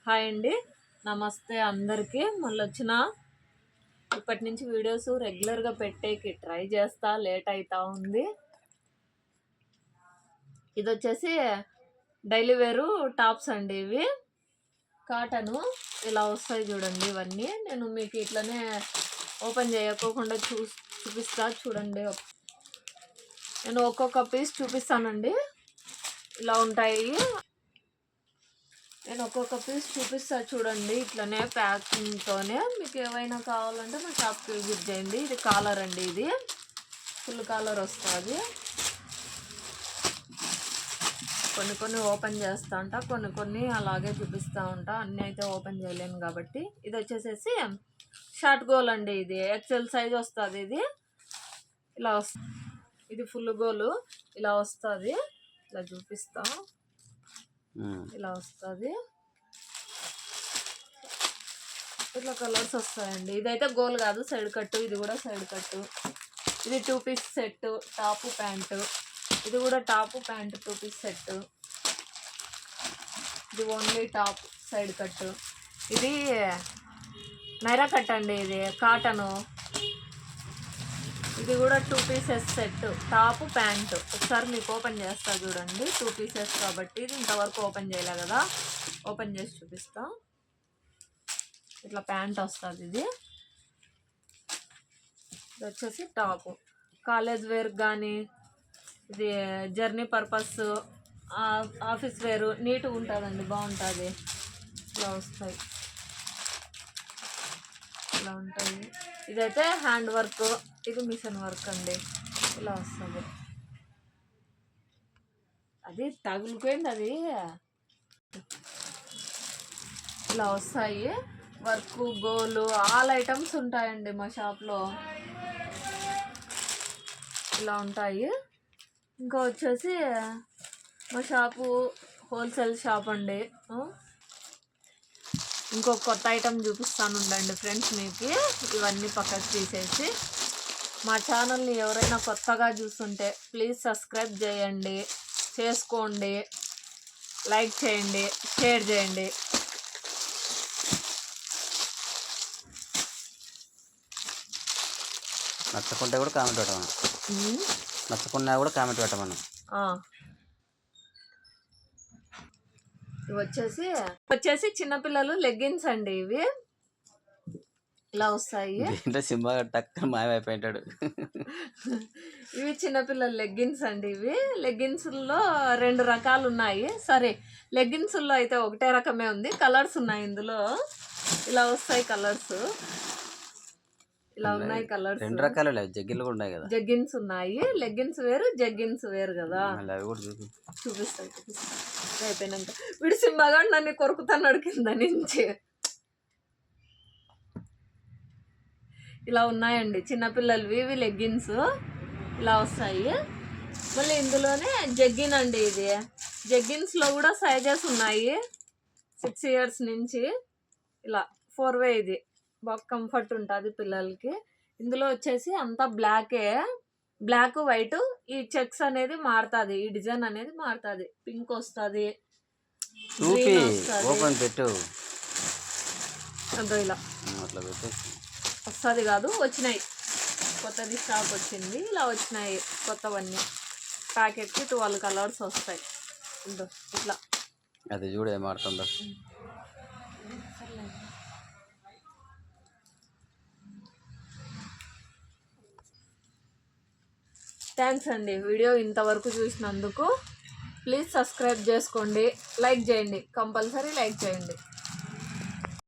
Hi అండి, నమస్తే అందరికీ. మళ్ళీ ఇప్పటి నుంచి వీడియోస్ రెగ్యులర్గా పెట్టేకి ట్రై చేస్తా, లేట్ అవుతా ఉంది. ఇది వచ్చేసి డైలీ వేరు టాప్స్ అండి. ఇవి కాటను ఇలా వస్తాయి చూడండి. ఇవన్నీ నేను మీకు ఇట్లనే ఓపెన్ చేయకోకుండా చూపిస్తా చూడండి. నేను ఒక్కొక్క పీస్ చూపిస్తానండి. ఇలా ఉంటాయి. నేను ఒక్కొక్క పీస్ చూపిస్తా చూడండి. ఇట్లనే ప్యాకింగ్తోనే మీకు ఏమైనా కావాలంటే మా షాప్కి విజిట్ చేయండి. ఇది కాలర్ అండి, ఇది ఫుల్ కాలర్ వస్తుంది. కొన్ని ఓపెన్ చేస్తా ఉంటా, కొన్ని అలాగే చూపిస్తూ ఉంటా. అన్నీ అయితే ఓపెన్ చేయలేను కాబట్టి. ఇది వచ్చేసేసి షార్ట్ గోల్ అండి. ఇది ఎక్సెల్ సైజ్ వస్తుంది. ఇది ఇలా వస్తుంది. ఇది ఫుల్ గోలు ఇలా వస్తుంది. ఇలా చూపిస్తా. ఇలా వస్తుంది. ఇట్లా కలర్స్ వస్తాయండి. ఇదైతే గోల్ కాదు, సైడ్ కట్టు. ఇది కూడా సైడ్ కట్టు. ఇది 2 పీస్ సెట్, టాపు ప్యాంటు. ఇది కూడా టాపు ప్యాంటు 2 పీస్ సెట్. ఇది ఓన్లీ టాప్ సైడ్ కట్టు. ఇది నైరా కట్ అండి, ఇది కాటను. ఇది కూడా 2 పీసెస్ సెట్, టాపు ప్యాంటు. ఒకసారి మీకు ఓపెన్ చేస్తా చూడండి. 2 పీసెస్ కాబట్టి ఇది ఇంతవరకు ఓపెన్ చేయలే కదా, ఓపెన్ చేసి చూపిస్తా. ఇట్లా ప్యాంట్ వస్తుంది. ఇది వచ్చేసి టాపు కాలేజ్ వేర్ కానీ, ఇది జర్నీ పర్పస్, ఆఫీస్ వేరు నీట్గా ఉంటుందండి, బాగుంటుంది. ఇలా వస్తాయి, ఇలా ఉంటాయి. ఇదైతే హ్యాండ్ వర్క్, ఇది మిషన్ వర్క్ అండి. ఇలా వస్తుంది. అది తగులుపోయింది. అది ఇలా వస్తాయి. వర్క్, గోలు, ఆల్ ఐటమ్స్ ఉంటాయండి మా షాప్లో. ఇలా ఉంటాయి. ఇంకా వచ్చేసి మా షాపు హోల్సేల్ షాప్ అండి. ఇంకొక కొత్త ఐటమ్ చూపిస్తాను ఉండండి ఫ్రెండ్స్ మీకు. ఇవన్నీ పక్కకు తీసేసి మా ఛానల్ని ఎవరైనా కొత్తగా చూస్తుంటే ప్లీజ్ సబ్స్క్రైబ్ చేయండి, చేసుకోండి, లైక్ చేయండి, షేర్ చేయండి. నచ్చకుంటే కూడా కామెంట్ పెట్టమను. నచ్చకున్నా కూడా కామెంట్ పెట్టమను. ఇవి వచ్చేసి చిన్నపిల్లలు లెగ్గిన్స్ అండి. ఇవి ఇలా వస్తాయి. సింబా టక్కన మాయమైపోయింటాడు. ఇవి చిన్నపిల్లల లెగ్గిన్స్ అండి. ఇవి లెగ్గిన్స్లో 2 రకాలు ఉన్నాయి. సరే, లెగ్గిన్స్లో అయితే ఒకటే రకమే ఉంది. కలర్స్ ఉన్నాయి ఇందులో. ఇలా వస్తాయి కలర్స్. ఇలా ఉన్నాయి కలర్స్. 2 రకాలు జగ్గిన్లు కూడా ఉన్నాయి కదా. జగ్గిన్స్ ఉన్నాయి. లెగ్గిన్స్ వేరు, జగ్గిన్స్ వేరు కదా. అవి కూడా చూపిస్తాను. అయిపోయినాక వీడు సింబాగా నన్ను కొరుకుతాను కింద నుంచి. ఇలా ఉన్నాయండి చిన్నపిల్లలవి. ఇవి లెగ్గిన్స్ ఇలా వస్తాయి. మళ్ళీ ఇందులోనే జగ్గిన్ అండి. ఇది జగ్గిన్స్లో కూడా సైజెస్ ఉన్నాయి. 6 years నుంచి ఇలా 4 way. ఇది బాగా కంఫర్ట్ ఉంటుంది పిల్లలకి. ఇందులో వచ్చేసి అంతా బ్లాకే, బ్లాక్ వైట్. ఈ చెక్స్ అనేది మారుతుంది, ఈ డిజైన్ అనేది మారుతుంది. పింక్ వస్తుంది, ఓపెన్ పెట్టు. అదో ఇలా వస్తుంది కాదు, వచ్చినాయి. కొత్తది స్టాక్ వచ్చింది. ఇలా వచ్చినాయి కొత్తవన్నీ. ప్యాకెట్కి 12 కలర్స్ వస్తాయి. ఇట్లా అది చూడు ఏం ఆడుతుందో. థ్యాంక్స్ అండి వీడియో ఇంతవరకు చూసినందుకు. ప్లీజ్ సబ్స్క్రైబ్ చేసుకోండి, లైక్ చేయండి, కంపల్సరీ లైక్ చేయండి.